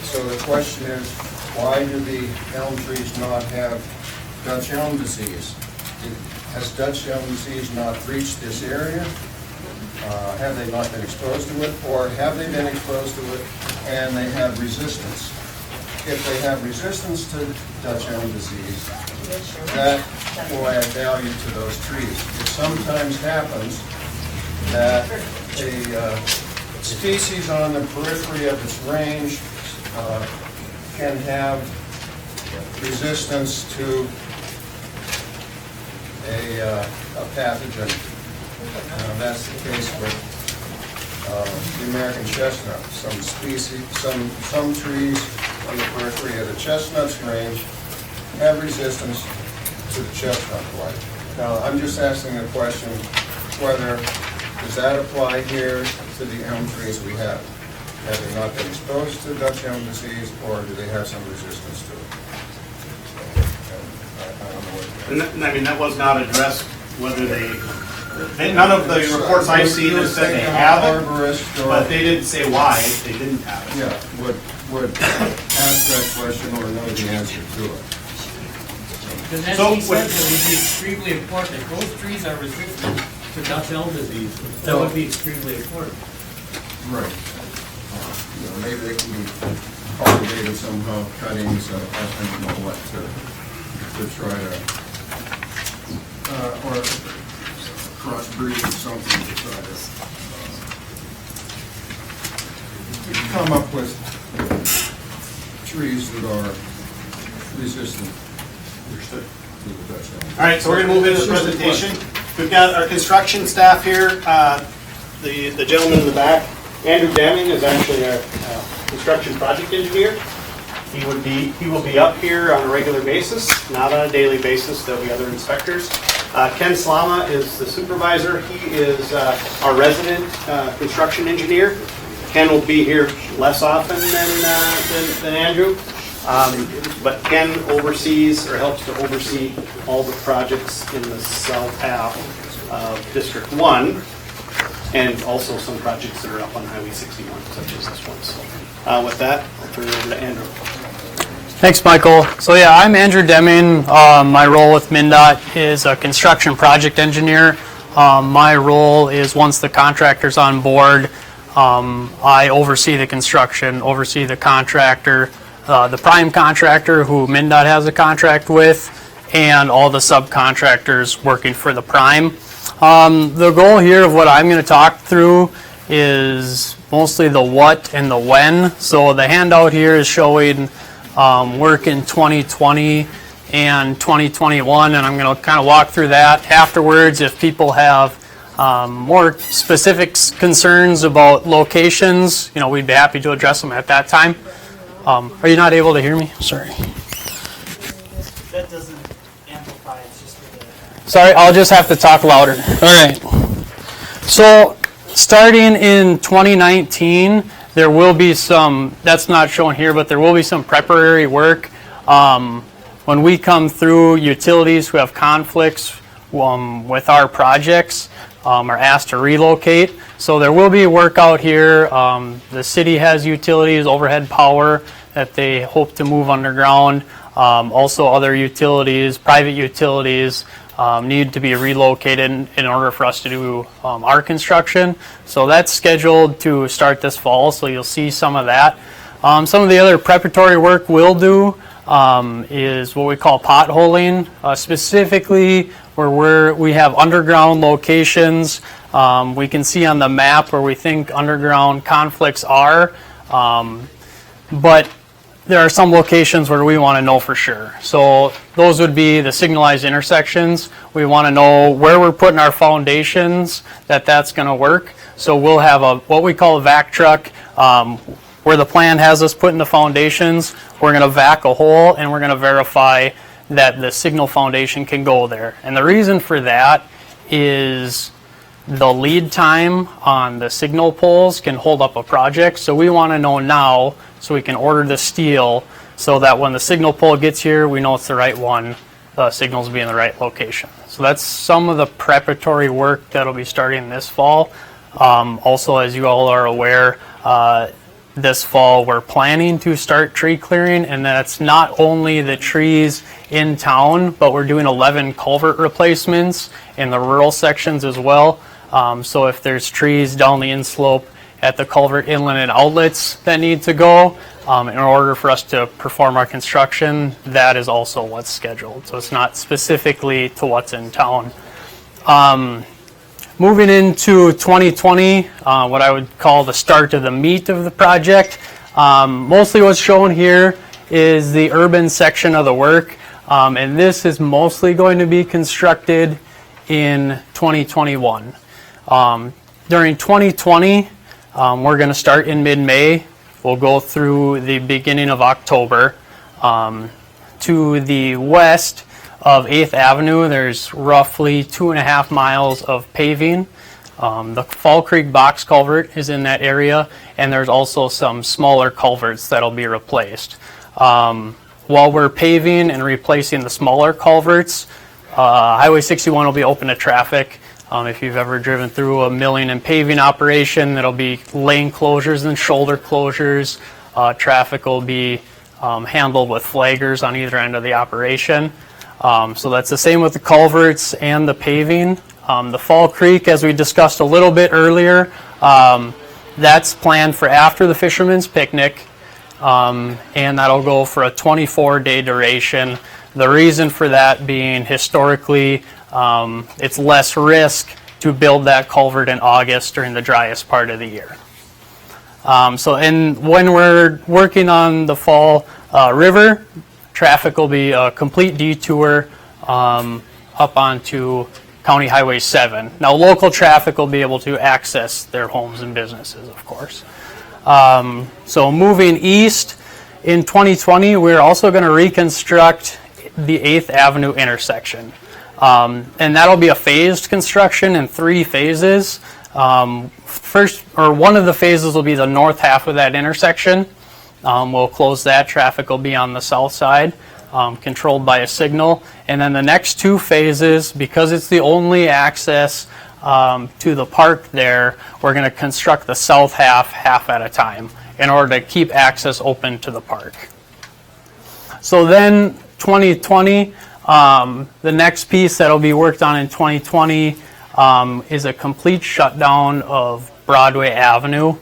So the question is, why do the elm trees not have Dutch elm disease? Has Dutch elm disease not reached this area? Have they not been exposed to it? Or have they been exposed to it and they have resistance? If they have resistance to Dutch elm disease, that will add value to those trees. It sometimes happens that a species on the periphery of its range can have resistance to a pathogen. That's the case with the American chestnut. Some species, some trees on the periphery of the chestnut's range have resistance to the chestnut blight. Now, I'm just asking the question whether does that apply here to the elm trees we have? Have they not been exposed to Dutch elm disease, or do they have some resistance to it? I don't know what. I mean, that was not addressed whether they none of the reports I've seen have said they have it, but they didn't say why they didn't have it. Yeah, would ask that question or know the answer to it. Because as he said, it would be extremely important. If those trees are resistant to Dutch elm disease, that would be extremely important. Right. Maybe they can be cultivated somehow, cuttings, I don't know what, to try to, or crossbreed or something to try to come up with trees that are resistant. Understood. To the Dutch elm. All right, so we're going to move into the presentation. We've got our construction staff here. The gentleman in the back, Andrew Deming, is actually a construction project engineer. He will be up here on a regular basis, not on a daily basis. There'll be other inspectors. Ken Slama is the supervisor. He is our resident construction engineer. Ken will be here less often than Andrew, but Ken oversees or helps to oversee all the projects in the south half of District 1, and also some projects that are up on Highway 61, such as this one. So with that, I'll turn it over to Andrew. Thanks, Michael. So yeah, I'm Andrew Deming. My role with MnDOT is a construction project engineer. My role is once the contractor's on board, I oversee the construction, oversee the contractor, the prime contractor who MnDOT has a contract with, and all the subcontractors working for the prime. The goal here of what I'm going to talk through is mostly the what and the when. So the handout here is showing work in 2020 and 2021, and I'm going to kind of walk through that afterwards. If people have more specific concerns about locations, we'd be happy to address them at that time. Are you not able to hear me? Sorry. That doesn't amplify, it's just for the... Sorry, I'll just have to talk louder. All right. So starting in 2019, there will be some, that's not shown here, but there will be some preparatory work. When we come through, utilities who have conflicts with our projects are asked to relocate. So there will be work out here. The city has utilities, overhead power that they hope to move underground. Also other utilities, private utilities, need to be relocated in order for us to do our construction. So that's scheduled to start this fall, so you'll see some of that. Some of the other preparatory work we'll do is what we call potholing, specifically where we have underground locations. We can see on the map where we think underground conflicts are, but there are some locations where we want to know for sure. So those would be the signalized intersections. We want to know where we're putting our foundations, that's going to work. So we'll have what we call a vac truck, where the plan has us putting the foundations. We're going to vac a hole and we're going to verify that the signal foundation can go there. And the reason for that is the lead time on the signal poles can hold up a project. So we want to know now so we can order the steel so that when the signal pole gets here, we know it's the right one, the signals will be in the right location. So that's some of the preparatory work that'll be starting this fall. Also, as you all are aware, this fall we're planning to start tree clearing, and that's not only the trees in town, but we're doing 11 culvert replacements in the rural sections as well. So if there's trees down the inslope at the culvert inlet and outlets that need to go, in order for us to perform our construction, that is also what's scheduled. So it's not specifically to what's in town. Moving into 2020, what I would call the start of the meat of the project. Mostly what's shown here is the urban section of the work, and this is mostly going to be constructed in 2021. During 2020, we're going to start in mid-May. We'll go through the beginning of October. To the west of 8th Avenue, there's roughly 2.5 miles of paving. The Fall Creek box culvert is in that area, and there's also some smaller culverts that'll be replaced. While we're paving and replacing the smaller culverts, Highway 61 will be open to traffic. If you've ever driven through a milling and paving operation, there'll be lane closures and shoulder closures. Traffic will be handled with flaggers on either end of the operation. So that's the same with the culverts and the paving. The Fall Creek, as we discussed a little bit earlier, that's planned for after the Fisherman's Picnic, and that'll go for a 24-day duration. The reason for that being historically, it's less risk to build that culvert in August during the driest part of the year. And when we're working on the Fall River, traffic will be a complete detour up onto County Highway 7. Now, local traffic will be able to access their homes and businesses, of course. So moving east in 2020, we're also going to reconstruct the 8th Avenue intersection. And that'll be a phased construction in 3 phases. One of the phases will be the north half of that intersection. We'll close that. Traffic will be on the south side, controlled by a signal. And then the next 2 phases, because it's the only access to the park there, we're going to construct the south half at a time, in order to keep access open to the park. So then 2020, the next piece that'll be worked on in 2020 is a complete shutdown of Broadway Avenue.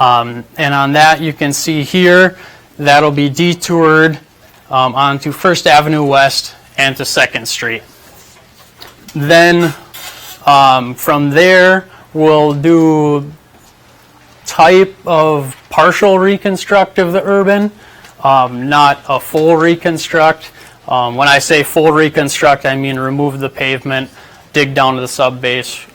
And on that, you can see here, that'll be detoured onto 1st Avenue West and to 2nd Street. Then from there, we'll do type of partial reconstruct of the urban, not a full reconstruct. When I say full reconstruct, I mean remove the pavement, dig down to the subbase,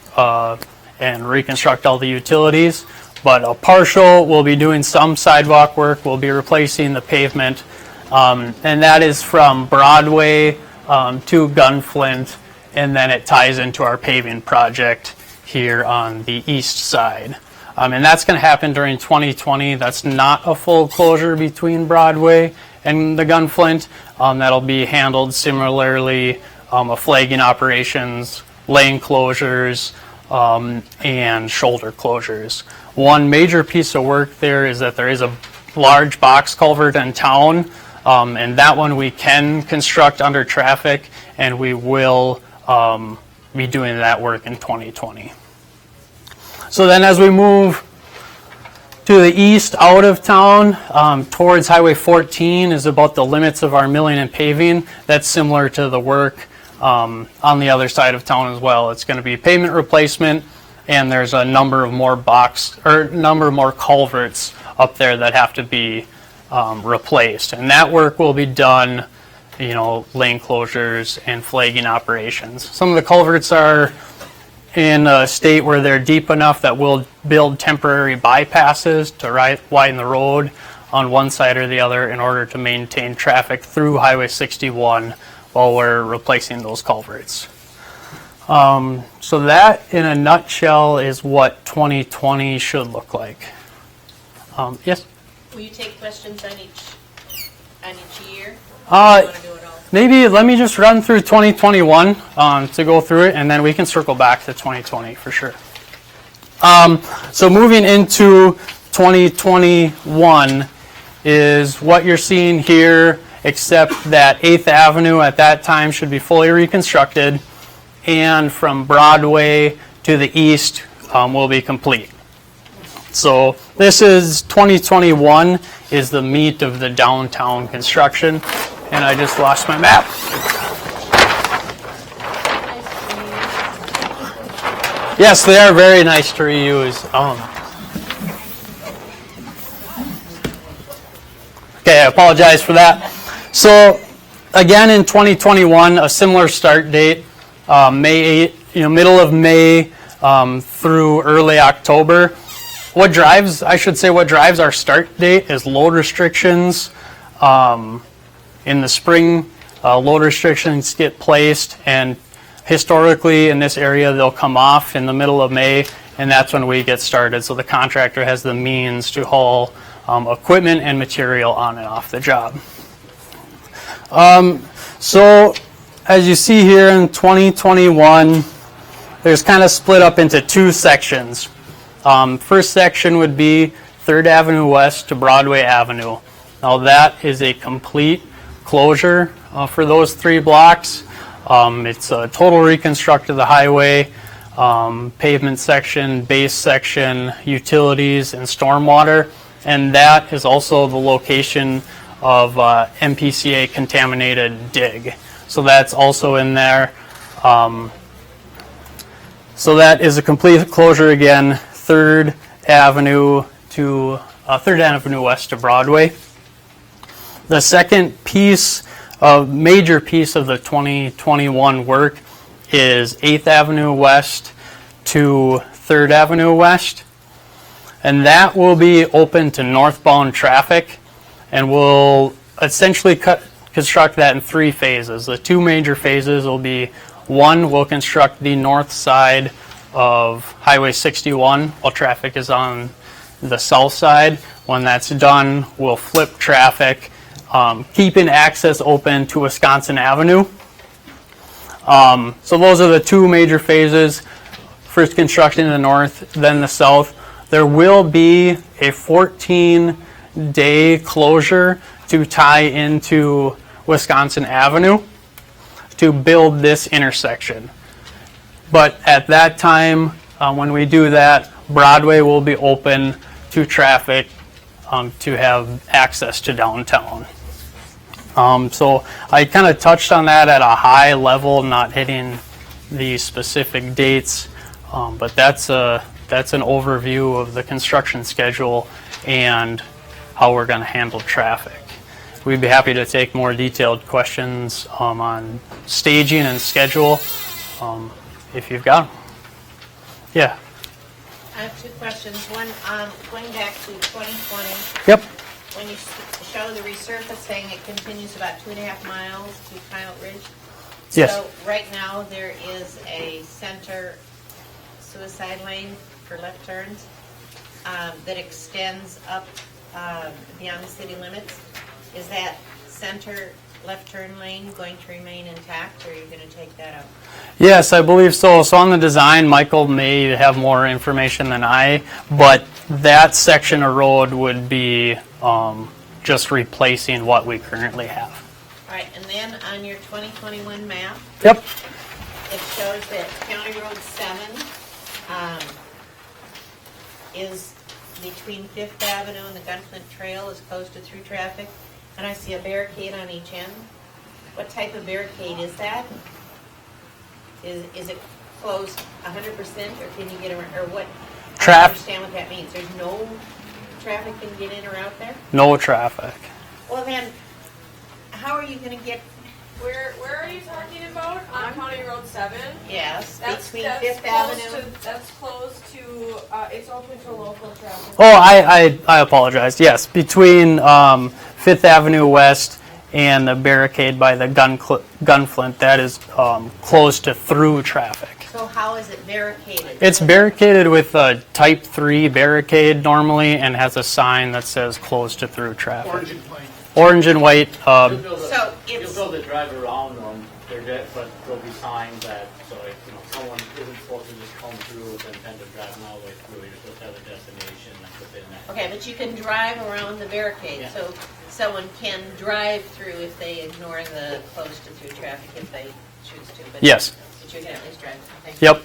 and reconstruct all the utilities. But a partial, we'll be doing some sidewalk work, we'll be replacing the pavement, and that is from Broadway to Gunflint, and then it ties into our paving project here on the east side. And that's going to happen during 2020. That's not a full closure between Broadway and the Gunflint. That'll be handled similarly, flagging operations, lane closures, and shoulder closures. One major piece of work there is that there is a large box culvert in town, and that one we can construct under traffic, and we will be doing that work in 2020. So then as we move to the east out of town, towards Highway 14 is about the limits of our milling and paving. That's similar to the work on the other side of town as well. It's going to be pavement replacement, and there's a number of more culverts up there that have to be replaced. And that work will be done, lane closures and flagging operations. Some of the culverts are in a state where they're deep enough that we'll build temporary bypasses to widen the road on one side or the other in order to maintain traffic through Highway 61 while we're replacing those culverts. So that, in a nutshell, is what 2020 should look like. Yes? Will you take questions on each year? Or do you want to do it all? Maybe let me just run through 2021 to go through it, and then we can circle back to 2020 for sure. So moving into 2021 is what you're seeing here, except that 8th Avenue at that time should be fully reconstructed, and from Broadway to the east will be complete. So this is 2021 is the meat of the downtown construction, and I just lost my map. Yes, they are very nice to reuse. Okay, I apologize for that. So again, in 2021, a similar start date, May 8, middle of May through early October. What drives our start date is load restrictions. In the spring, load restrictions get placed, and historically in this area they'll come off in the middle of May, and that's when we get started. So the contractor has the means to haul equipment and material on and off the job. So as you see here in 2021, there's kind of split up into two sections. First section would be 3rd Avenue West to Broadway Avenue. Now that is a complete closure for those 3 blocks. It's a total reconstruct of the highway, pavement section, base section, utilities, and stormwater. And that is also the location of MPCA contaminated dig. So that's also in there. So that is a complete closure again, 3rd Avenue to 3rd Avenue West to Broadway. The second major piece of the 2021 work is 8th Avenue West to 3rd Avenue West. And that will be open to northbound traffic, and we'll essentially construct that in 3 phases. The 2 major phases will be, 1, we'll construct the north side of Highway 61 while traffic is on the south side. When that's done, we'll flip traffic, keeping access open to Wisconsin Avenue. So those are the 2 major phases. First construction in the north, then the south. There will be a 14-day closure to tie into Wisconsin Avenue to build this intersection. But at that time, when we do that, Broadway will be open to traffic to have access to downtown. So I kind of touched on that at a high level, not hitting the specific dates, but that's an overview of the construction schedule and how we're going to handle traffic. We'd be happy to take more detailed questions on staging and schedule if you've got them. Yeah. I have 2 questions. One, going back to 2020. Yep. When you show the resurfacing, it continues about 2.5 miles to Coyote Ridge. Yes. So right now there is a center suicide lane for left turns that extends up beyond the city limits. Is that center left turn lane going to remain intact, or are you going to take that out? Yes, I believe so. So on the design, Michael may have more information than I, but that section of road would be just replacing what we currently have. All right, and then on your 2021 map, Yep. it shows that County Road 7 is between 5th Avenue and the Gunflint Trail is closed to through traffic, and I see a barricade on each end. What type of barricade is that? Is it closed 100%, or can you get around, or what? I don't understand what that means. There's no traffic can get in or out there? No traffic. Well then, how are you going to get? Where are you talking about? On County Road 7? Yes, That's between closed 5th Avenue. That's close to, it's open to local traffic. Oh, I apologize. Yes, between 5th Avenue West and the barricade by the Gunflint, that is closed to through traffic. So how is it barricaded? It's barricaded with a Type 3 barricade normally, and has a sign that says closed to through traffic. Orange and white. So You'll it's, build a drive around them, but there'll be signs that, so if someone isn't supposed to just come through with intent of driving all the way through, you're supposed to have a destination within that. Okay, but you can drive around the barricade, Yeah. so someone can drive through if they ignore the posted through traffic if they choose to. But Yes. But you can at least drive. Okay. Yep.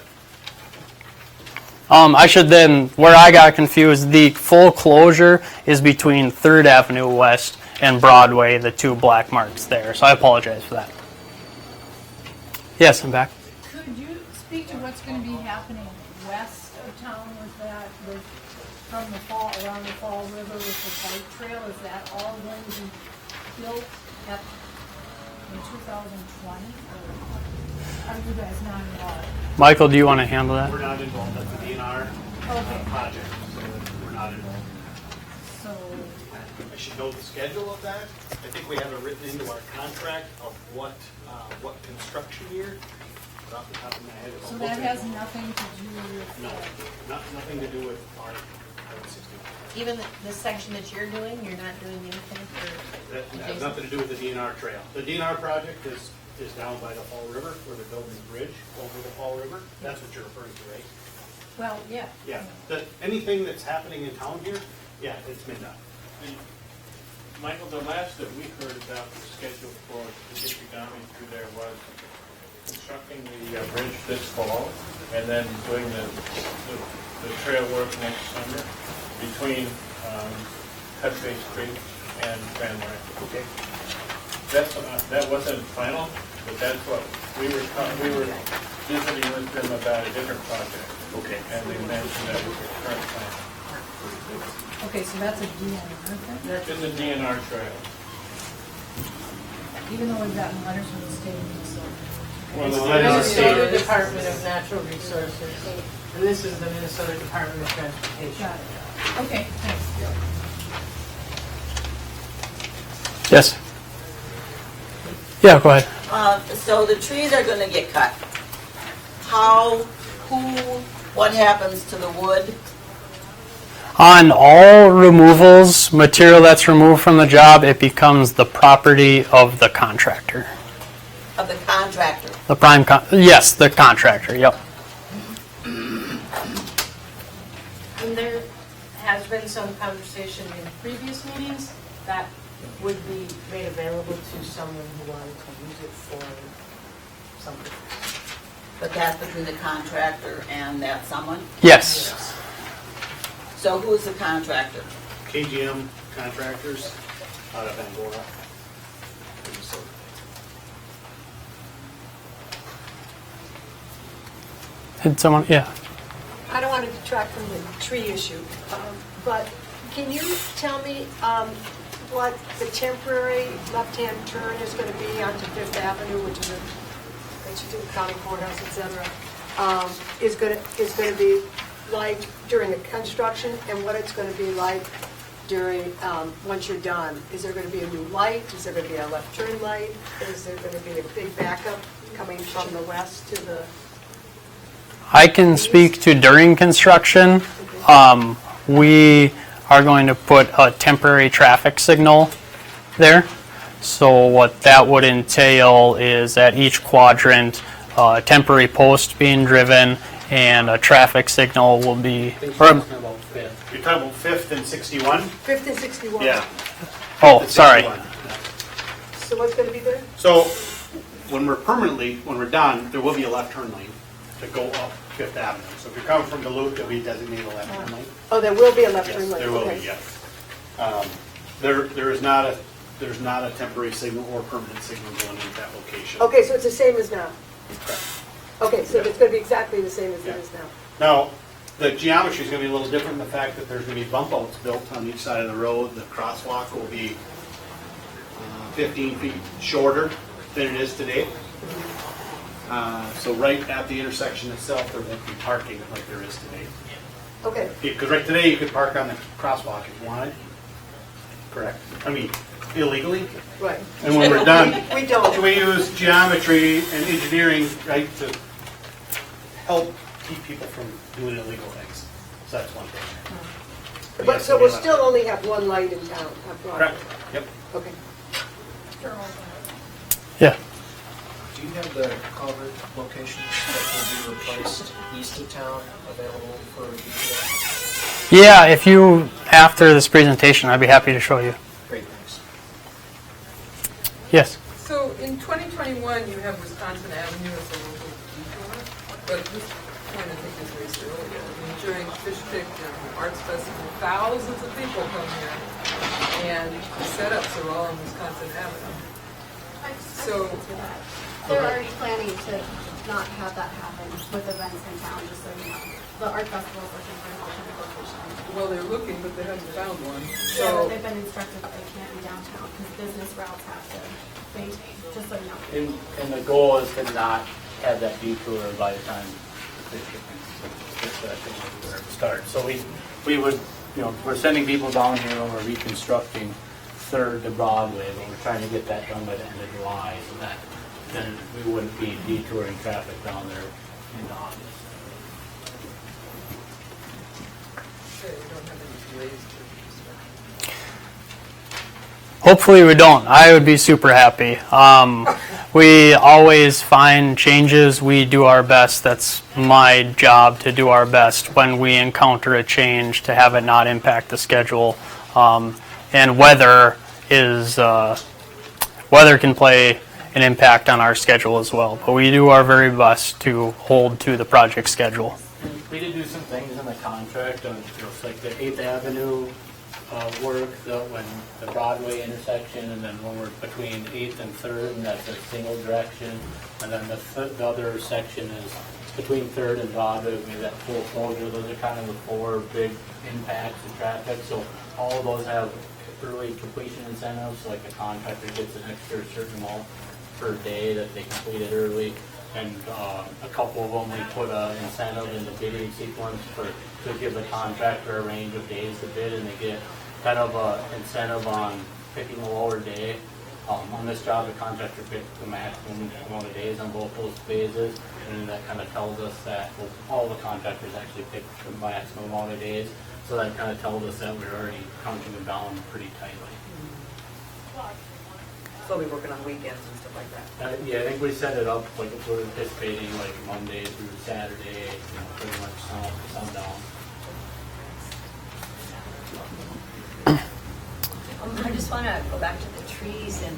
I should then, where I got confused, the full closure is between 3rd Avenue West and Broadway, the 2 black marks there. So I apologize for that. Yes, I'm back. Could you speak to what's going to be happening west of town with that, from the fall, around the Fall River with the bike trail? Is that all going to be built in 2020? Or are you guys not involved? Michael, do you want to handle that? We're not involved, that's a DNR Okay. project, so we're not involved. So, I should know the schedule of that. I think we have it written into our contract of what construction year. But off the top of my head, so that has nothing to do with, No, nothing to do with our 60. Even the section that you're doing, you're not doing anything for That has adjacent? nothing to do with the DNR trail. The DNR project is down by the Fall River, where they're building the bridge over the Fall River. That's what you're referring to, right? well, yeah. Yeah. Anything that's happening in town here, yeah, it's MnDOT. Michael, the last that we heard about the schedule for the district army through there was constructing the bridge this fall and then doing the trail work next summer between Cutface Creek and Grand Marais. Okay. That wasn't final, but that's what we were visiting with them about a different project. Okay. And they mentioned that was the current plan. Okay, so that's a DNR thing? It's a DNR trail. Even though we've gotten letters from the state of Minnesota. Well, It's the the letter Minnesota is- Department of Natural Resources, and this is the Minnesota Department of Transportation. Got it. Okay, thanks. Yes. Yeah, go ahead. So the trees are gonna get cut. How, what happens to the wood? On all removals, material that's removed from the job, it becomes the property of the contractor. Of the contractor? The yes, the contractor, yep. And there has been some conversation in previous meetings that would be made available to someone who wanted to use it for something. But that's between the contractor and that someone? Yes. So who's the contractor? KGM contractors out of Angora, Minnesota. Did someone, yeah. I don't want to detract from the tree issue, but can you tell me what the temporary left-hand turn is going to be onto Fifth Avenue, which is that you do the county courthouse, et cetera, is going to be like during the construction, and what it's going to be like during, once you're done? Is there going to be a new light? Is there going to be a left turn light? Is there going to be a big backup coming from the west to the? I can speak to during construction. We are going to put a temporary traffic signal there. So what that would entail is at each quadrant, a temporary post being driven and a traffic signal will be. You're talking about 5th and 61? 5th and 61? Yeah. Oh, sorry. 61. So what's going to be there? So when we're done, there will be a left turn lane to go up 5th Avenue. So if you're coming from Duluth, there'll be designated a left turn lane. Oh, there will be a left Yes, turn lane? there will Okay. be, yes. There's not a temporary signal or permanent signal going into that location. Okay, so it's the same as now? Correct. Okay, so it's going to be exactly the same as it Yeah. is now? Now, the geometry is going to be a little different in the fact that there's going to be bump outs built on each side of the road. The crosswalk will be 15 feet shorter than it is today. So right at the intersection itself, there won't be parking like there is today. Okay, Because right today, you could park on the crosswalk if you wanted. Correct? I mean, illegally. right. And when we're done, We don't. we use geometry and engineering, right, to help keep people from doing illegal things. So that's one thing. But, so we'll still only have one light in town, on Broadway? Correct. Yep. Okay. Yeah. Do you have the culvert locations that will be replaced east of town available for review today? Yeah, if you, after this presentation, I'd be happy to show you. Great, thanks. Yes? So in 2021, you have Wisconsin Avenue as a local detour, but this point I think is raised earlier. I mean, during Fish Pick Arts Festival, thousands of people come here, and the setups are all on Wisconsin Avenue. So they're already planning to not have that happen with events in town, just so you know. The art festival is looking for an alternate location. well, they're looking, but they haven't found one. Yeah, So they've been instructed that they can't be downtown because business routes have to maintain, just so you know. And the goal is to not have that detour by the time the starts. So we would, we're sending people down here and we're reconstructing 3rd to Broadway, but we're trying to get that done by the end of July so that then we wouldn't be detouring traffic down there in August. they don't have any delays to Hopefully we don't. I would be super happy. We always find changes. We do our best. That's my job, to do our best when we encounter a change, to have it not impact the schedule. And weather can play an impact on our schedule as well. But we do our very best to hold to the project schedule. We did do some things in the contract on like the 8th Avenue work, when the Broadway intersection, and then when we're between 8th and 3rd, and that's a single direction. And then the other section is between 3rd and Broadway, maybe that full closure. Those are kind of the 4 big impacts of traffic. So all of those have early completion incentives, so like a contractor gets an extra certain amount per day that they completed early. And a couple of them, we put an incentive in the bidding sequence to give the contractor a range of days to bid, and they get kind of an incentive on picking a lower day. On this job, the contractor picked the maximum amount of days on both those phases, and that kind of tells us that all the contractors actually picked the maximum amount of days. So that kind of tells us that we're already counting them down pretty tightly. So we'll be working on weekends and stuff like that. Yeah, I think we set it up like if we're anticipating like Monday through Saturday, pretty much sundown. I just want to go back to the trees, and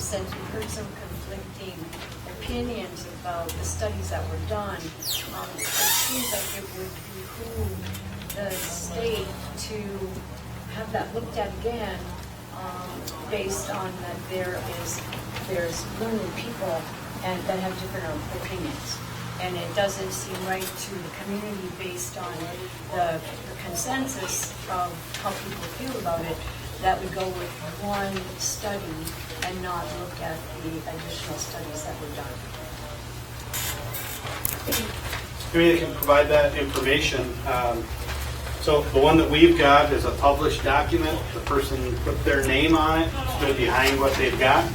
since we've heard some conflicting opinions about the studies that were done, it seems like it would behoove the state to have that looked at again, based on that there's learned people and that have different opinions. And it doesn't seem right to the community based on the consensus of how people feel about it, that would go with one study and not look at the additional studies that were done. Community can provide that information. So the one that we've got is a published document. The person put their name on it, stood behind what they've got.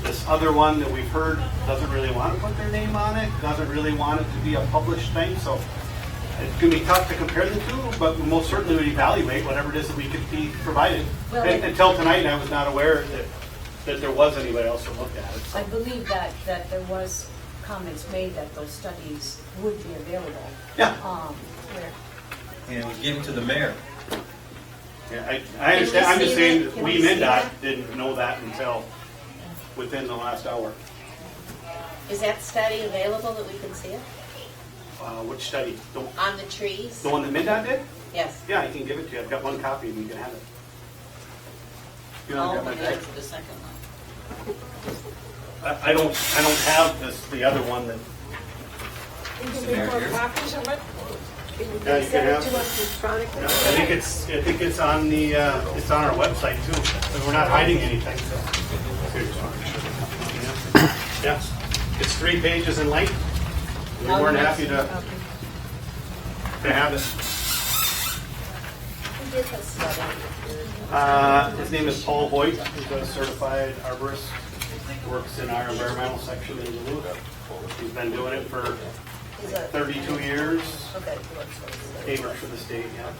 This other one that we've heard doesn't really want to put their name on it, doesn't really want it to be a published thing. So it's going to be tough to compare the two, but we most certainly would evaluate whatever it is that we could be provided. Well, until tonight, I was not aware that there was anybody else who looked at it. So. I believe that there was comments made that those studies would be available. Yeah. And give it to the mayor. Yeah, I understand. I'm just saying that we mndot didn't know that until within the last hour. Is that study available that we can see it? Which study? On the trees? The one that mndot did? Yes. Yeah, I can give it to you. I've got one copy and you can have it. You I'll don't got look my at bag? it for the second one. I don't have the other one that. You can make more copies of it? Can you Yeah, you send can it to us electronically? I think it's on the it's on our website too. But we're not hiding anything. So. Yeah, it's 3 pages in length. We're more than happy to have it. Who did this study? His name is Paul Hoyt. He's a certified arborist. Works in our environmental section in Duluth. He's been doing it for 32 years. Okay. He works for the state, yeah.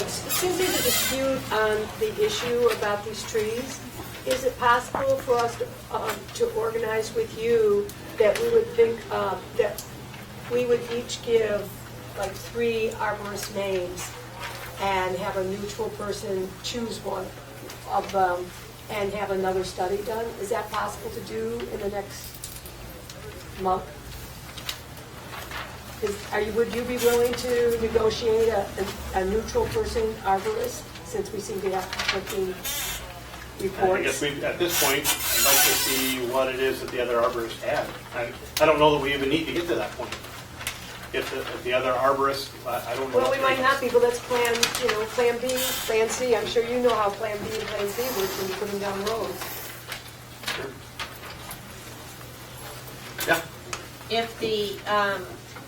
Since there's a dispute on the issue about these trees, is it possible for us to organize with you that we would think, that we would each give like 3 arborist names and have a neutral person choose one of them and have another study done? Is that possible to do in the next month? Would you be willing to negotiate a neutral person arborist, since we seem to have conflicting reports? I guess at this point, I'd like to see what it is that the other arborists have. I don't know that we even need to get to that point. If the other arborist, I don't know. Well, we might not be, but let's plan, plan B, plan C. I'm sure you know how plan B and plan C works when you're putting down roads. Yeah. If the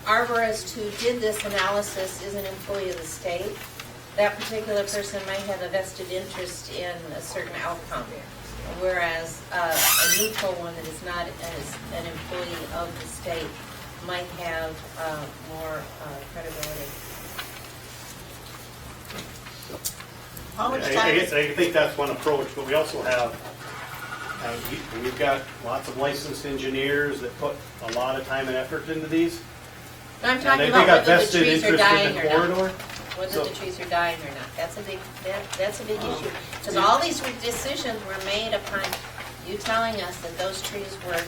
arborist who did this analysis is an employee of the state, that particular person might have a vested interest in a certain outcome, whereas a neutral one that is not an employee of the state might have more credibility. I think that's one approach, but we also have, we've got lots of licensed engineers that put a lot of time and effort into these. I'm talking about whether the trees are dying or corridor. not. Whether the trees are dying or not. That's a big issue. Because all these decisions were made upon you telling us that those trees were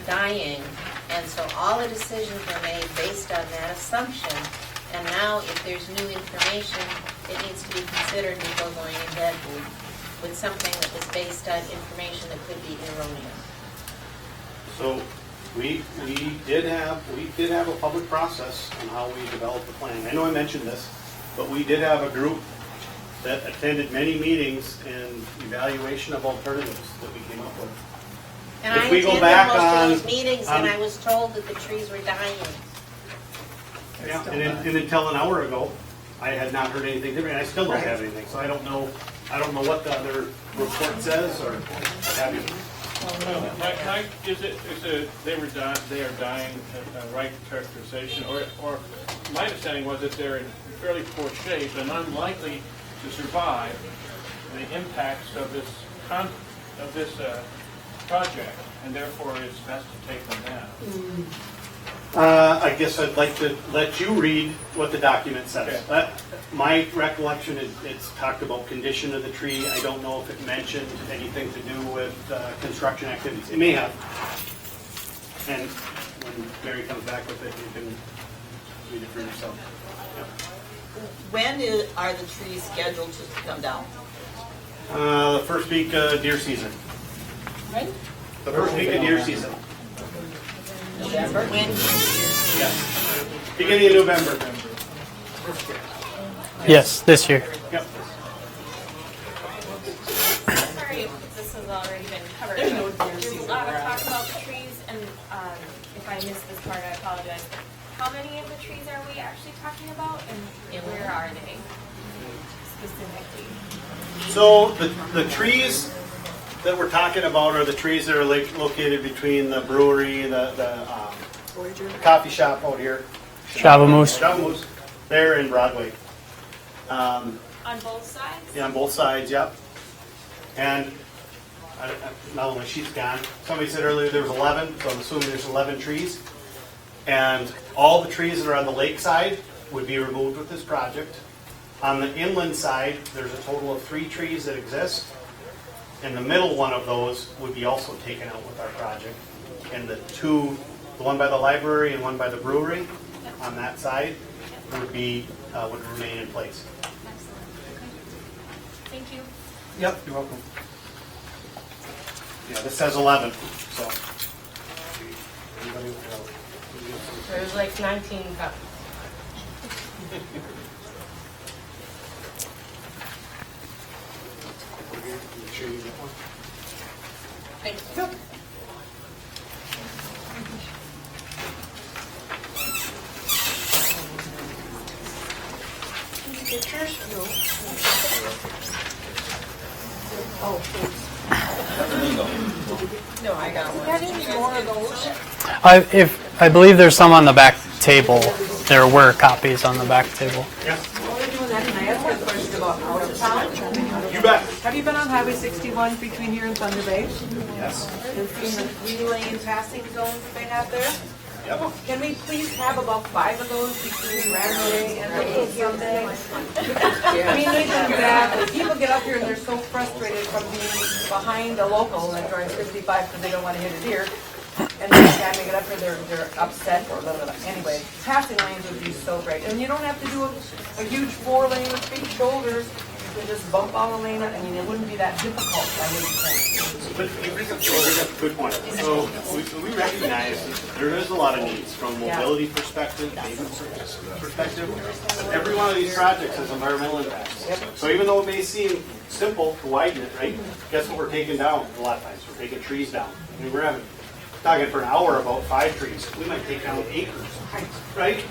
dying, and so all the decisions were made based on that assumption. And now, if there's new information, it needs to be considered before going ahead with something that was based on information that could be erroneous. So we did have a public process on how we developed the plan. I know I mentioned this, but we did have a group that attended many meetings and evaluation of alternatives that we came up with. And I attended most of those meetings, and I was told that the trees were dying. Yeah, and until an hour ago, I had not heard anything different, and I still don't have anything. So I don't know what the other report says or what have you. Mike, they are dying, right characterization, or my understanding was that they're in fairly poor shape and unlikely to survive the impacts of this project, and therefore it's best to take them down. I guess I'd like to let you read what the document says. Okay. My recollection, it's talked about condition of the tree. I don't know if it mentioned anything to do with construction activities. It may have. And when Barry comes back with it, you can read it for yourself. Yeah. When are the trees scheduled to come down? The first week of deer season. Right? The first week of deer season. November? When? Yes. Beginning of November. Yes, this year. Yep. Sorry if this has already been covered. There's a lot of talk about the trees, and if I missed this part, I apologize. How many of the trees are we actually talking about, and where are they specifically? So the trees that we're talking about are the trees that are located between the brewery, the coffee shop out here. Shavamoose. Shavamoose. There in Broadway. On both sides? Yeah, on both sides, yep. And not only she's gone, somebody said earlier there was 11, so I'm assuming there's 11 trees. And all the trees that are on the lake side would be removed with this project. On the inland side, there's a total of 3 trees that exist. And the middle one of those would be also taken out with our project. And the one by the library and one by the brewery on that side would remain in place. Thank you. Yep, you're welcome. Yeah, this says 11, so. There's like 19 copies. Thank you. Pictures? No. Oh, thanks. No, I got one. Do you have any more of those? I believe there's some on the back table. There were copies on the back table. Yeah. While we're doing that, can I ask a question about out of town? You bet. Have you been on Highway 61 between here and Thunder Bay? Yes. And seen the 3-lane passing zones that they have there? Yep. Can we please have about 5 of those between Railway and the Sunday? I mean, they do that, people get up here and they're so frustrated from being behind a local that drives 55 because they don't want to hit a deer. And by the time they get up here, they're upset or a little bit, anyway, passing lanes would be so great. And you don't have to do a huge 4-lane with big shoulders. You can just bump on a lane, I mean, it wouldn't be that difficult, I would think. But you bring up a good point. So we recognize that there is a lot of needs from a mobility perspective, pavement perspective. Every one of these projects has environmental impacts. So even though it may seem simple to widen it, right? Guess what we're taking down a lot of times? We're taking trees down. I mean, we're talking for an hour about 5 trees. We might take down acres, right?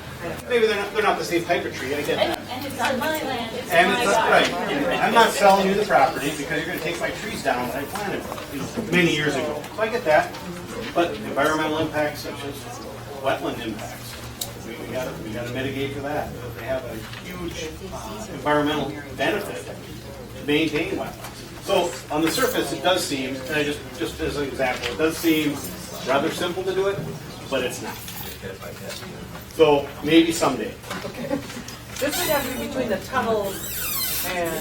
Maybe they're not the same type of tree. I get that. And it's on my land, it's And my it's yard. right. I'm not selling you the property because you're going to take my trees down that I planted, many years ago. So I get that. But environmental impacts such as wetland impacts, we got to mitigate for that. They have a huge environmental benefit to maintain wetlands. So on the surface, it does seem, and I just as an example, it does seem rather simple to do it, but it's not. So maybe someday. This would have to be between the tunnels and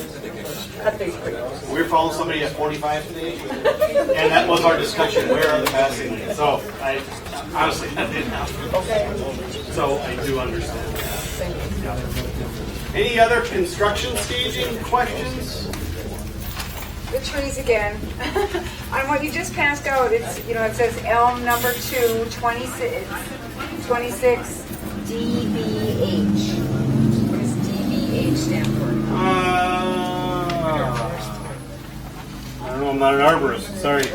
cut these trees. We were following somebody at 45 today, and that was our discussion. Where are the passing lanes? So I honestly that didn't happen. Okay. So I do understand that. Any other construction staging questions? The trees again. On what you just passed out, it's, it says elm number 2, 26 DBH. What does DBH stand for? I don't know, I'm not an arborist, sorry.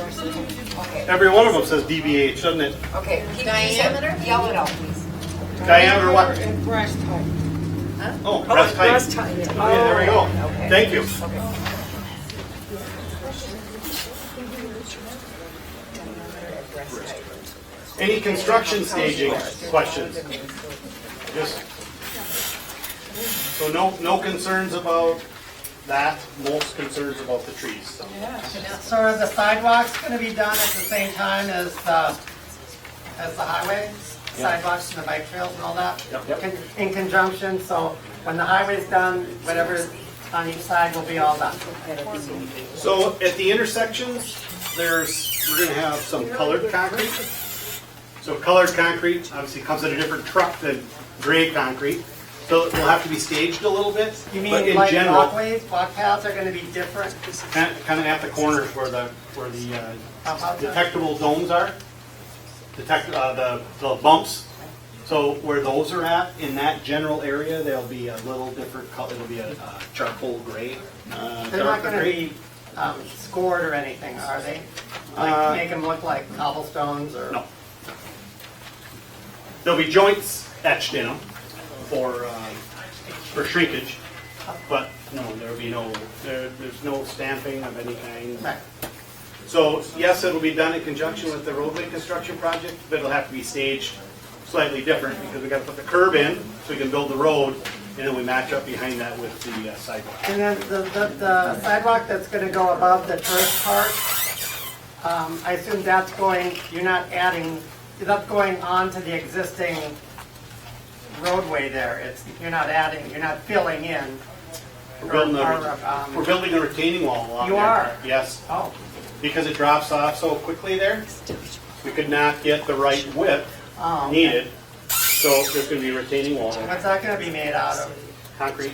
Every one of them says DBH, doesn't it? Okay, Diameter? Yell it out, please. Diameter what? And breast height. Huh? Oh, breast height. Breast height. Oh, yeah, there we go. Okay. Thank you. Okay. Any construction staging questions? So no concerns about that, most concerns about the trees. So. So are the sidewalks going to be done at the same time as the highway? Sidewalks and the bike trails and all that? Yep. In conjunction, so when the highway's done, whatever's on each side will be all done. So at the intersections, we're going to have some colored concrete. So colored concrete obviously comes in a different truck than gray concrete. So it will have to be staged a little bit. You but mean in like general, walkways, walk paths are going to be different? kind of at the corners where the detectable domes are, the bumps. So where those are at, in that general area, there'll be a little different color. It'll be a charcoal gray. They're not going to be scored or anything, are they? Like make them look like cobblestones or? No. There'll be joints etched in them for shrinkage, but no, there'll be there's no stamping of any kind. Right. So yes, it'll be done in conjunction with the roadway construction project, but it'll have to be staged slightly different because we got to put the curb in so we can build the road, and then we match up behind that with the sidewalk. And then the sidewalk that's going to go above the tourist park, I assume that's going, you're not adding, that's going on to the existing roadway there. You're not adding, you're not filling in. We're building a retaining wall along there. You are? Yes. Oh. Because it drops off so quickly there, we could not get the right width needed. So there's going to be a retaining wall there. What's that going to be made out of? Concrete.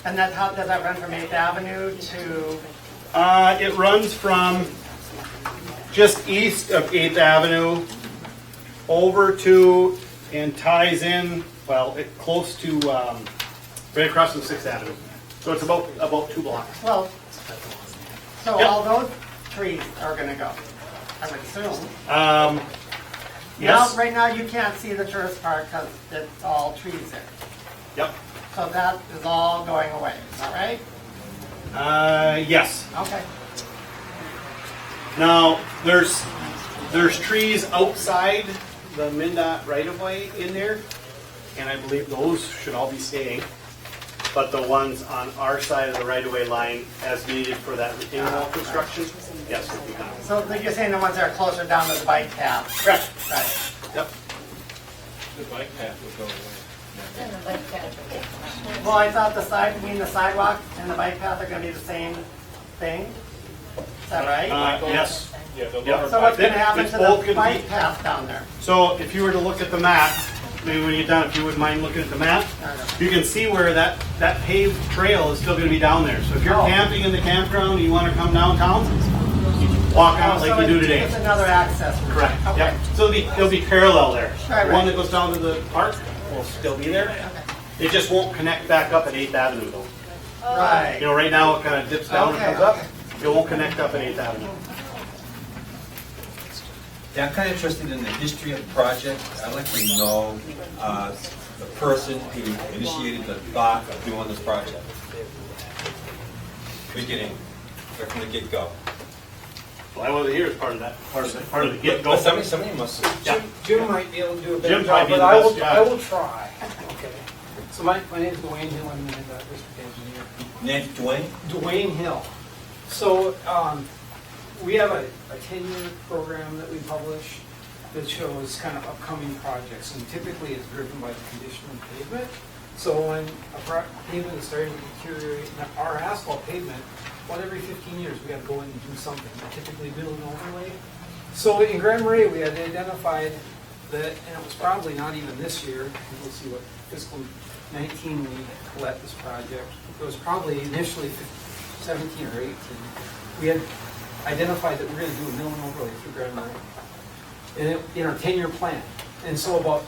And how does that run from 8th Avenue to? It runs from just east of 8th Avenue over to and ties in, close to right across from 6th Avenue. So it's about 2 blocks. Well, so all those trees are going to go, I would assume. Yes. Right now you can't see the tourist park because it's all trees there. Yep. So that is all going away, is that right? Yes. Okay. Now, there's trees outside the MnDOT right-of-way in there, and I believe those should all be staying. but the ones on our side of the right-of-way line as needed for that retaining wall construction, yes, would be counted. So you're saying the ones that are closer down to the bike path? Correct. Right. Yep. The bike path would go away. Well, I thought the sidewalk and the bike path are gonna be the same thing? Is that right? Yes. Yeah, the Yep. lower So what's It- gonna happen it's to both the gonna be- bike path down there? So if you were to look at the map, maybe when you're done, if you wouldn't mind looking at the map, you can see where that paved trail is still gonna be down there. So if you're camping in the campground and you wanna come downtown, you walk out like you do today. It's another access route. Correct, Okay. yep. So it'll be parallel there. Right, The one right. that goes down to the park will still be there. It just won't connect back up at 8th Avenue though. Right. You know, right now it kind of dips down and Okay, comes up. It won't connect up at 8th Avenue. Yeah, I'm kind of interested in the history of the project. I'd like to know the person who initiated the thought of doing this project. Beginning, right from the get-go. Well, I wasn't here as part of that, part of the get-go. But somebody must have. Jim might be able to do a better Jim might job, be but the I best will, job. I will try. Okay. So my name is Dwayne Hill, I'm the district engineer. Name Dwayne? Dwayne Hill. So we have a 10-year program that we publish that shows kind of upcoming projects, and typically it's driven by the condition of pavement. So when a pavement is starting to deteriorate, our asphalt pavement, about every 15 years we got to go in and do something, typically build an overlay. So in Grand Marais we had identified that, and it was probably not even this year, we'll see what fiscal 19 we let this project, it was probably initially 17 or 18. We had identified that we're going to do a mill and overlay through Grand Marais in our 10-year plan. And so about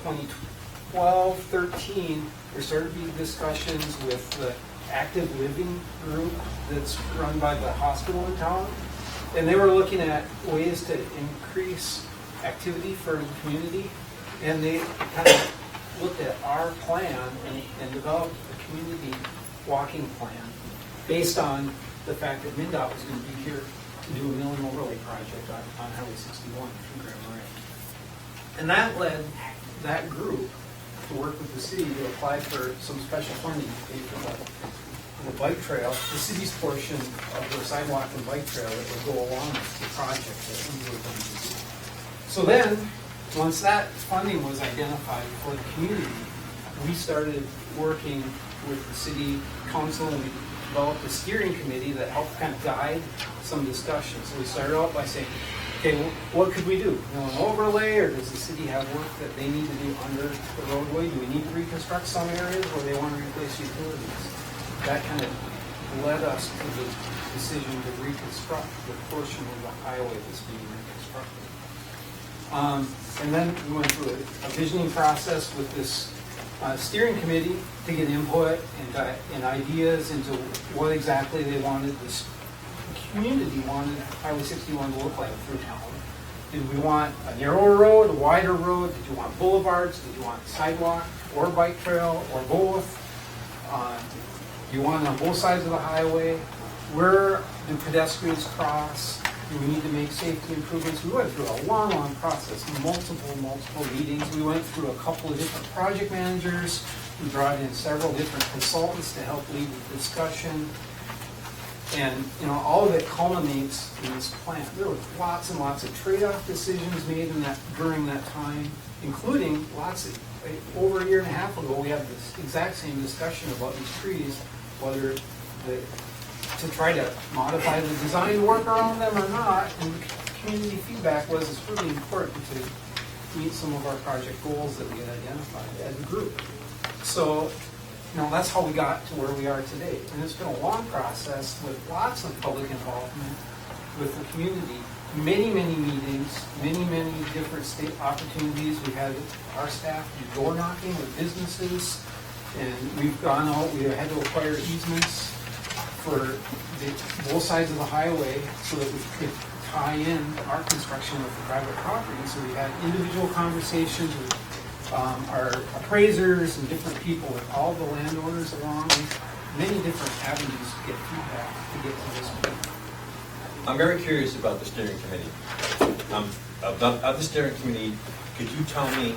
2012, 13, there started to be discussions with the active living group that's run by the hospital in town. And they were looking at ways to increase activity for the community. And they kind of looked at our plan and developed a community walking plan based on the fact that MnDOT was going to be here to do a mill and overlay project on Highway 61 through Grand Marais. And that led that group to work with the city to apply for some special funding to pay for the bike trail, the city's portion of the sidewalk and bike trail that would go along with the project that we were going to do. So then, once that funding was identified for the community, we started working with the city council, and we developed a steering committee that helped kind of guide some discussions. So we started out by saying, okay, what could we do? An overlay, or does the city have work that they need to do under the roadway? Do we need to reconstruct some areas where they want to replace utilities? That kind of led us to the decision to reconstruct the portion of the highway that's being reconstructed. And then we went through a visioning process with this steering committee to get input and ideas into what exactly they wanted this community wanted Highway 61 to look like through town. Did we want a narrower road, a wider road? Did you want boulevards? Did you want sidewalk or bike trail or both? Do you want it on both sides of the highway? Where do pedestrians cross? Do we need to make safety improvements? We went through a long, long process, multiple meetings. We went through a couple of different project managers. We brought in several different consultants to help lead the discussion. And, you know, all of it culminates in this plan. There were lots and lots of trade-off decisions made during that time, including over a year and a half ago, we had this exact same discussion about these trees, whether to try to modify the design to work around them or not. And community feedback was it's really important to meet some of our project goals that we had identified as a group. So, you know, that's how we got to where we are today. And it's been a long process with lots of public involvement with the community. Many meetings, many different state opportunities. We've had our staff do door knocking with businesses, and we've gone out, we had to acquire easements for both sides of the highway so that we could tie in our construction with the private property. So we had individual conversations with our appraisers and different people with all the landowners along many different avenues to get feedback to get to this point. I'm very curious about the steering committee. Of the steering committee, could you tell me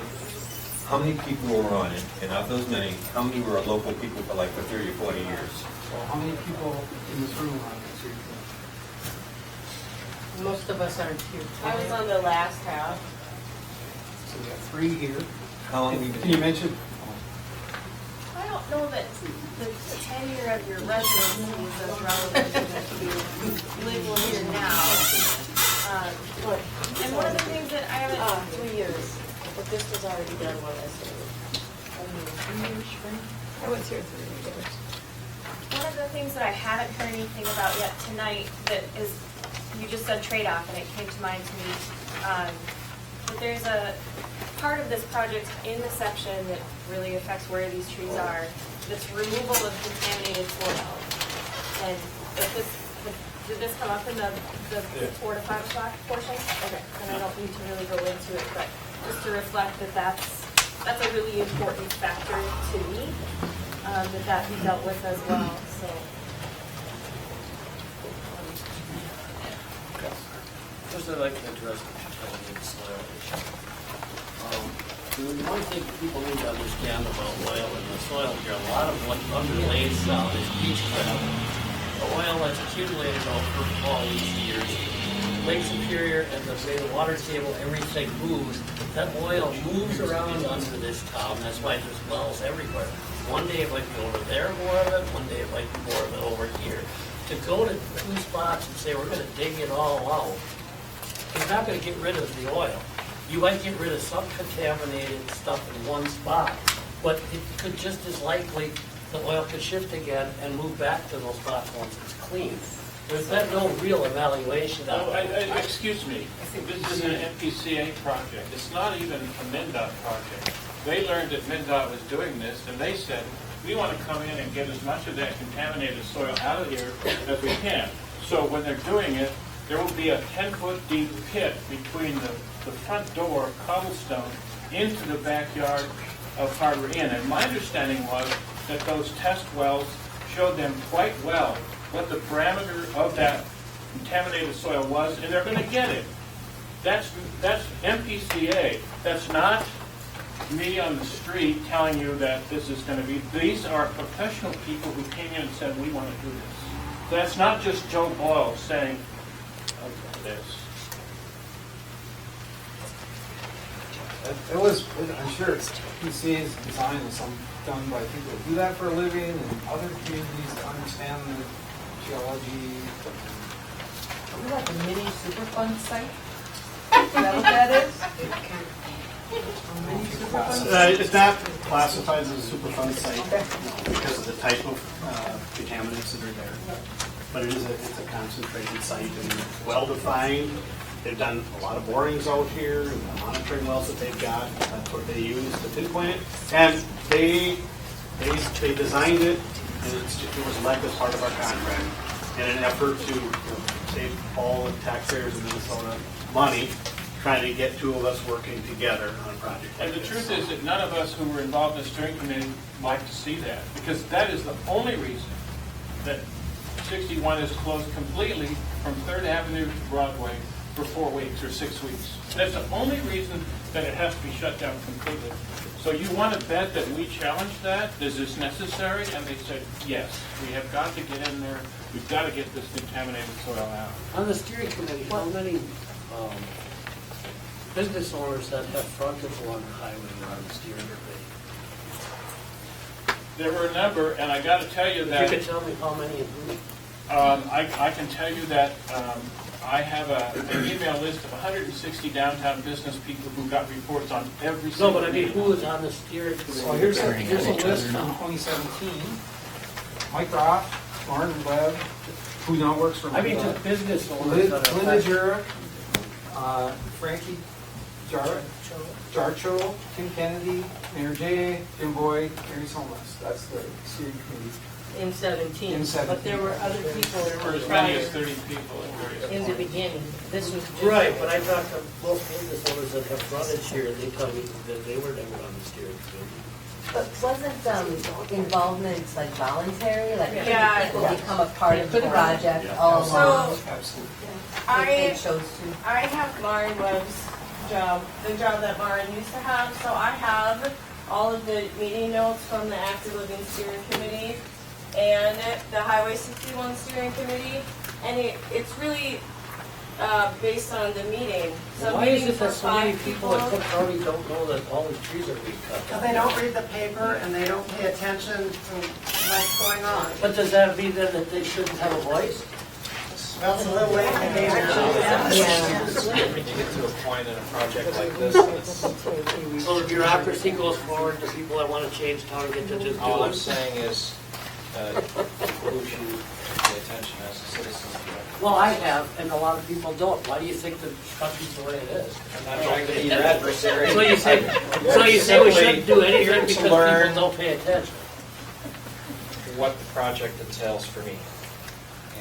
how many people were on it? And of those many, how many were local people for like for 30 or 40 years? So how many people in this room are on this? Most of us aren't here. I was on the last half. So we have 3 here. How long have you been? Can you mention? I don't know that the tenure of your residency is as relevant as if you live here now. And one of the things that I haven't... 3 years, but this was already done when I started. I was here 3 years. One of the things that I haven't heard anything about yet tonight that is, you just said trade-off, and it came to mind to me. But there's a part of this project in the section that really affects where these trees are. That's removal of contaminated soil. And did this come up in the 4 to 5 o'clock portion? Okay, and I don't need to really go into it, but just to reflect that that's a really important factor to me, that be dealt with as well. So. First, I'd like to address the contaminated soil issue. The one thing people need to understand about oil in the soil here, a lot of what underlays sound is beach crab. The oil that's accumulated over all these years, Lake Superior and the way the water table, everything moves, that oil moves around under this town. That's why there's wells everywhere. One day it might be over there, more of it. One day it might be more of it over here. To go to 2 spots and say we're going to dig it all out, you're not going to get rid of the oil. You might get rid of some contaminated stuff in one spot, but it could just as likely, the oil could shift again and move back to those spots once it's clean. There's been no real evaluation of it. Excuse me, this is an MPCA project. It's not even a mndot project. They learned that mndot was doing this, and they said, we want to come in and get as much of that contaminated soil out of here as we can. So when they're doing it, there will be a 10-foot deep pit between the front door, cobblestone, into the backyard of Harbor Inn. And my understanding was that those test wells showed them quite well what the parameter of that contaminated soil was, and they're going to get it. That's MPCA. That's not me on the street telling you that this is going to be. These are professional people who came in and said, we want to do this. That's not just Joe Boyle saying, this. It was, I'm sure PCA's design was done by people who do that for a living and other communities that understand the geology. Are we like a mini Superfund site? Is that what that is? It's not classified as a Superfund site because of the type of contaminants that are there. But it's a concentrated site and well-defined. They've done a lot of borings out here and the monitoring wells that they've got. That's what they use to pinpoint it. And they designed it, and it was left as part of our contract in an effort to save all the taxpayers in Minnesota money, trying to get 2 of us working together on a project. And the truth is that none of us who were involved in the steering committee like to see that, because that is the only reason that 61 is closed completely from 3rd Avenue to Broadway for 4 weeks or 6 weeks. That's the only reason that it has to be shut down completely. So you want to bet that we challenged that? Is this necessary? And they said, yes, we have got to get in there. We've got to get this contaminated soil out. On the steering committee, how many business owners that have frontage along the highway are on the steering committee? There were a number, and I got to tell you that... If you could tell me how many of them. I can tell you that I have an email list of 160 downtown business people who got reports on every single... No, but I mean, who is on the steering committee? So here's a list from 2017. Mike Roth, Martin Webb, who now works for... I mean, just business owners. Linda Jurek, Frankie Jarcho, Tim Kennedy, Mayor Jay, Jim Boyd, Mary Solmas. That's the steering committee. In 17. But there were other people There were as many as 30 people in the beginning. This was just Right, but I talked to most business owners that have frontage here, and they tell me that they were never on the steering committee. But wasn't involvement like voluntary? Like Yeah. people become a part of the project Yeah. all along? I have Lauren Webb's job, the job that Marais used to have. So I have all of the meeting notes from the Active Living Steering Committee and the Highway 61 Steering Committee, and it's really based on the meeting. So Why is meeting it that for so many 5 people at Cook County don't know that all the trees are being cut Because down? they don't read the paper and they don't pay attention to what's going on. But does that mean then that they shouldn't have a voice? That's a little late in the game. When you get to a point in a project like this, So the bureaucracy goes forward to people that want to change town and get to just do all I'm it. saying is, who should pay attention as a citizen. Well, I have, and a lot of people don't. Why do you think the structure's the way it is? I'm not trying to be your adversary. So you say, we shouldn't do anything because people don't pay attention? What the project entails for me.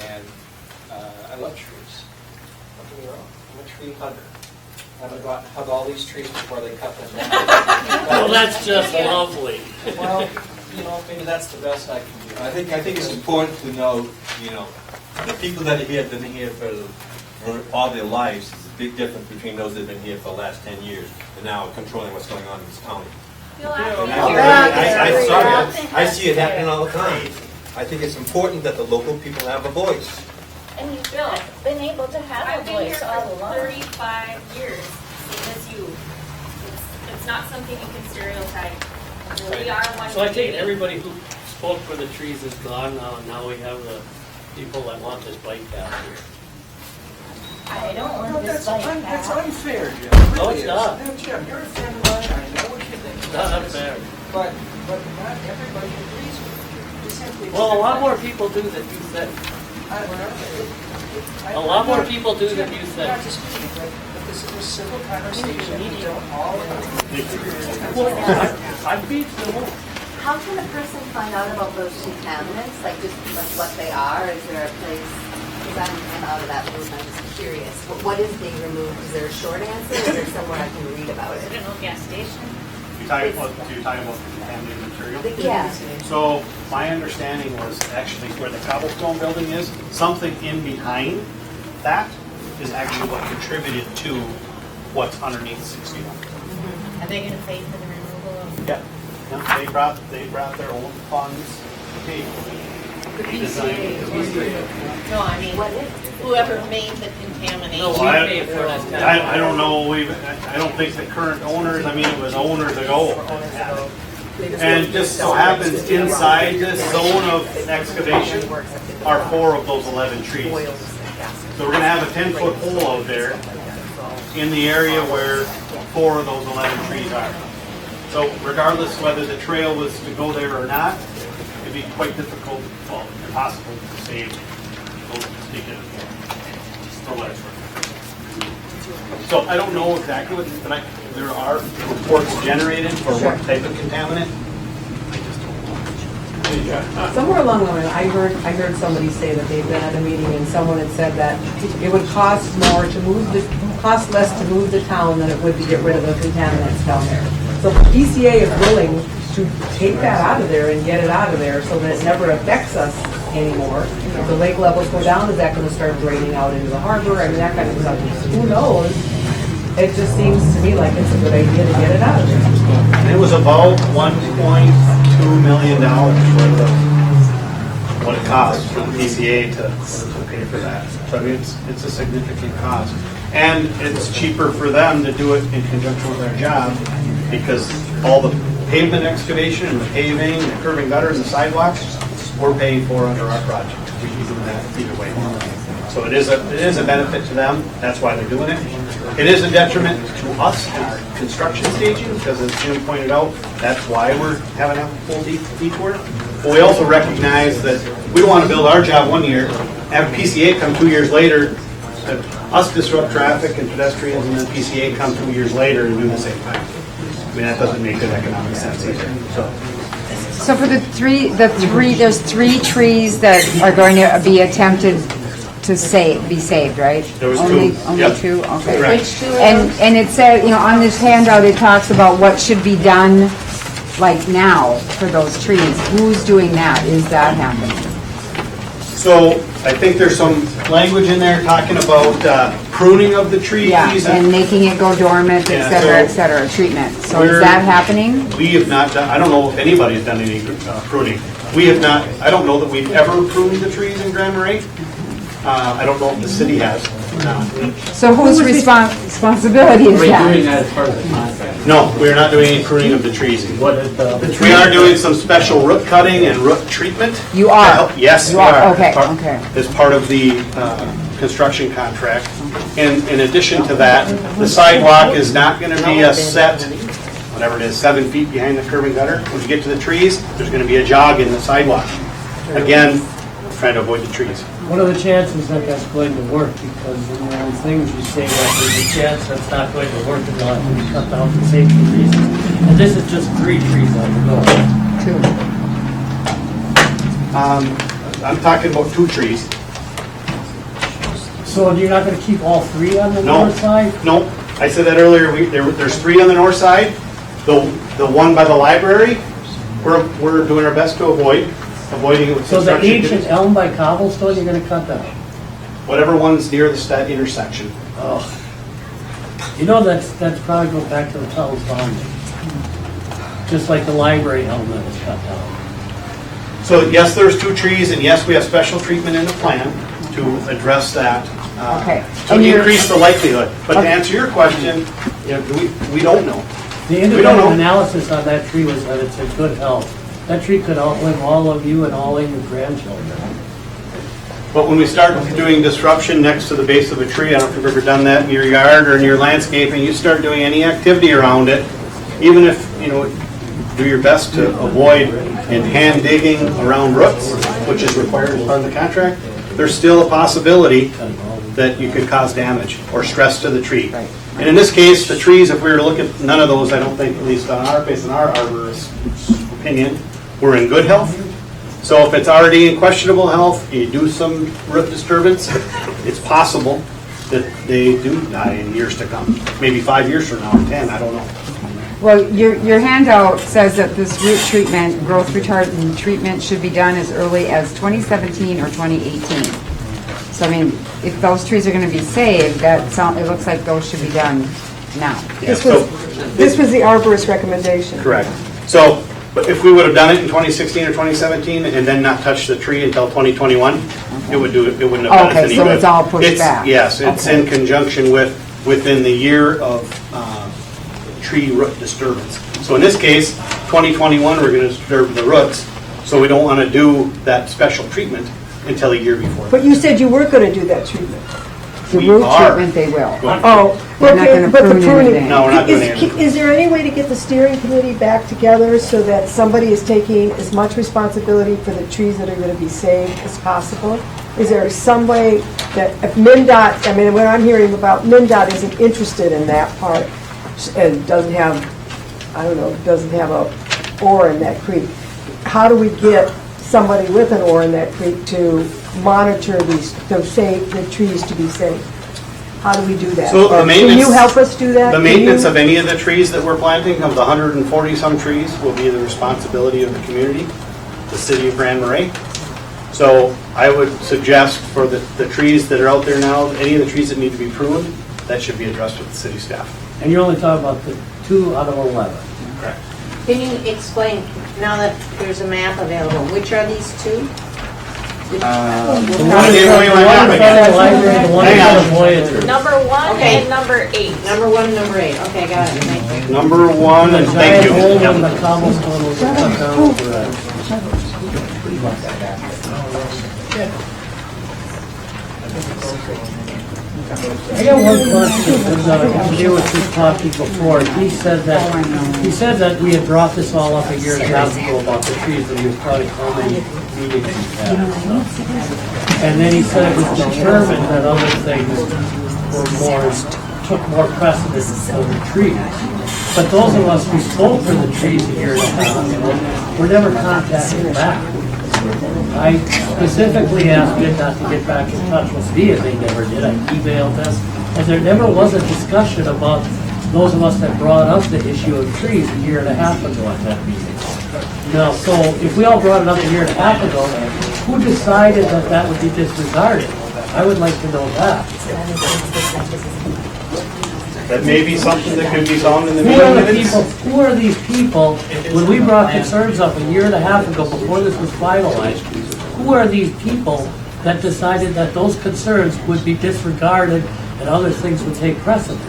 And I love trees. Don't get me wrong. I'm a tree hugger. I'm going to go out and hug all these trees before they cut them down. Well, that's just lovely. Well, maybe that's the best I can do. I think it's important to know, the people that have been here for all their lives, there's a big difference between those that have been here for the last 10 years and now controlling what's going on in this county. I see it happening all the time. I think it's important that the local people have a voice. And you've been able to have I've a been here voice all for along. 35 years. As you, it's not something you can stereotype. We are one. So I take it everybody who spoke for the trees is gone now, and now we have the people that want this bike path here. I don't want this bike That's path. unfair, Jim. No, it's not. No, Jim, you're a friend of mine. I know what you think. It's not unfair. But not everybody agrees with you. You simply Well, a lot more people do than you think. A lot more people do than you think. Not just me, but this is a civil conversation. We don't all I'm being civil. How can a person find out about those contaminants, like just like what they are? Is there a place, because I'm out of that loop, I'm just curious. What is being removed? Is there a short answer, or is there somewhere I can read about it? Is it an old gas station? You're talking about contaminated material? Yeah. So my understanding was actually where the cobblestone building is, something in behind that is actually what contributed to what's underneath 61. Are they gonna pay for the removal of? Yeah. They brought their own funds to pay for it. No, I mean, whoever made the contamination. No, we pay for it. I don't know, I don't think the current owners, I mean, it was owners ago. And just so happens inside this zone of excavation are 4 of those 11 trees. So we're gonna have a 10-foot hole out there in the area where 4 of those 11 trees are. So regardless whether the trail was to go there or not, it'd be quite difficult, well, impossible to save those speaking for what it's worth. So I don't know exactly what, but there are reports generated for what type of contaminant. Somewhere along the line, I heard somebody say that they've been at a meeting and someone had said that it would cost less to move the town than it would to get rid of the contaminants down there. So if the PCA is willing to take that out of there and get it out of there so that it never affects us anymore. If the lake levels go down, is that going to start draining out into the harbor? I mean, that kind of stuff. Who knows? It just seems to me like it's a good idea to get it out of there. And it was about $1.2 million for what it costs for the PCA to pay for that. So I mean, it's a significant cost. And it's cheaper for them to do it in conjunction with their job because all the pavement excavation and the paving, the curb and gutter and the sidewalks, we're paying for under our project. We can do that either way. So it is a benefit to them. That's why they're doing it. It is a detriment to us in our construction staging because, as Jim pointed out, that's why we're having a full detour. But we also recognize that we don't want to build our job 1 year, have PCA come 2 years later, us disrupt traffic and pedestrians, and then PCA come 2 years later and do the same thing. I mean, that doesn't make good economic sense either. So for there's 3 trees that are going to be attempted to be saved, right? There was only, 2. Only Yep. 2? Okay. Right. Which 2 and it said, on this handout, it talks about what should be done like now for those trees. Who's doing that? Is that happening? So I think there's some language in there talking about pruning of the trees. Yeah, and making it go dormant, Yeah, et cetera, treatment. So is we're- that happening? We have not done, I don't know if anybody's done any pruning. We have not, I don't know that we've ever pruned the trees in Grand Marais. I don't know if the city has. So whose responsibility is Are we doing that? that as part of the contract? No, we're not doing any pruning of the trees. What is the? We are doing some special root cutting and root treatment. You are? Yes, You we are, are. okay, As part- okay. As part of the construction contract. And in addition to that, the sidewalk is not going to be a set, whatever it is, 7 feet behind the curb and gutter. When you get to the trees, there's going to be a jog in the sidewalk. Again, trying to avoid the trees. What are the chances that that's going to work? Because in your own things, you say that there's a chance that's not going to work until we cut down for safety reasons. And this is just 3 trees on the road. 2. I'm talking about 2 trees. So you're not going to keep all 3 on the No. north side? No, I said that earlier, there's 3 on the north side. The one by the library, we're doing our best to avoiding it with So the construction. ancient elm by Cobblestone, you're going to cut down? Whatever one's near the intersection. Oh. You know, that's probably goes back to the town's boundary. Just like the library elm that was cut down. So yes, there's 2 trees, and yes, we have special treatment in the plan to address that, Okay. to And you're- increase the likelihood. But to answer your question, we don't know. The We don't independent know. analysis on that tree was that it's in good health. That tree could outlive all of you and all of your grandchildren. But when we start doing disruption next to the base of a tree, I don't know if you've ever done that in your yard or in your landscaping, you start doing any activity around it, even if, do your best to avoid in hand digging around roots, which is required as part of the contract, there's still a possibility that you could cause damage or stress to the tree. And in this case, the trees, if we were to look at none of those, I don't think, at least on our, based on our arborist's opinion, were in good health. So if it's already in questionable health, you do some root disturbance, it's possible that they do die in years to come. Maybe 5 years from now, or 10, I don't know. Well, your handout says that this root treatment, growth retardant treatment should be done as early as 2017 or 2018. So I mean, if those trees are going to be saved, it looks like those should be done now. This was the arborist recommendation. Correct. So, but if we would have done it in 2016 or 2017 and then not touched the tree until 2021, it wouldn't have done us Okay, any so good. it's all pushed back. Yes, it's in conjunction within the year of tree root disturbance. So in this case, 2021, we're going to disturb the roots, so we don't want to do that special treatment until a year before. But you said you weren't going to do that treatment. The We root are treatment, they will. going to. Oh, They're not okay, gonna but the prune pruning. anything. No, we're not doing anything. Is there any way to get the steering committee back together so that somebody is taking as much responsibility for the trees that are going to be saved as possible? Is there some way that if MnDOT, I mean, what I'm hearing about, MnDOT isn't interested in that part and doesn't have, I don't know, doesn't have a oar in that creek. How do we get somebody with an oar in that creek to monitor the trees to be safe? How do we do that? So the Can maintenance- you help us do that? The Can maintenance you- of any of the trees that we're planting, of the 140-some trees, will be the responsibility of the community, the city of Grand Marais. So I would suggest for the trees that are out there now, any of the trees that need to be pruned, that should be addressed with the city staff. And you're only talking about the 2 out of 11. Correct. Can you explain, now that there's a map available, which are these 2? The one in front of the library, the one in front of Voyager. Number 1 Okay. and number 8. Number 1 and number 8, okay, got it, thank you. Number 1, and thank you. The giant hole in the cobblestone was cut down over that. I got one question, because I deal with this topic before. He said that we had brought this all up a year and a half ago about the trees, and he was probably how many meetings we had and stuff. And then he said it was determined that other things took more precedence over trees. But those of us who spoke for the trees a year and a half ago were never contacted back. I specifically asked MnDOT to get back in touch with me, and they never did. I emailed them, and there never was a discussion about those of us that brought up the issue of trees a year and a half ago at that meeting. Now, so if we all brought it up a year and a half ago, Who decided that that would be disregarded? I would like to know that. That may be something that could be found in the Who are meeting the minutes. people, who are these people, when we brought concerns up a year and a half ago before this was finalized, who are these people that decided that those concerns would be disregarded and other things would take precedence?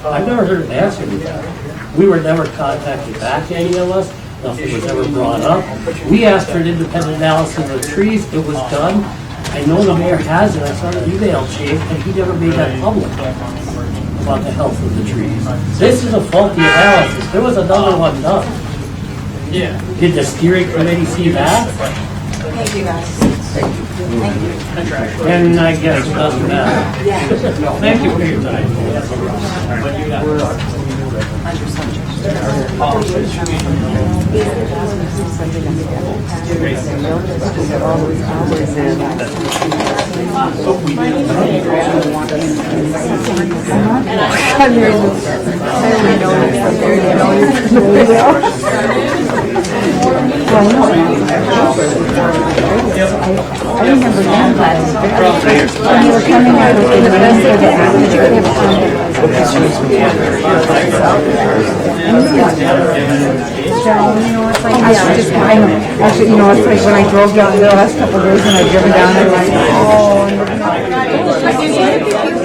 I've never heard an answer to that. We were never contacted back, any of us, nothing was ever brought up. We asked for an independent analysis of the trees, it was done. I know the mayor has it, I saw the email chain, and he never made that public about the health of the trees. This is a faulty analysis, there was another one done. Yeah. Did the steering committee see that? Thank you, guys. Thank you. And I guess it doesn't matter. Thank you for your time. I remember them last, when you were coming out with the rest of the act, did you have you know, it's like, actually, you know, it's like when I drove down the last couple of days and I've driven down, I'm like, oh.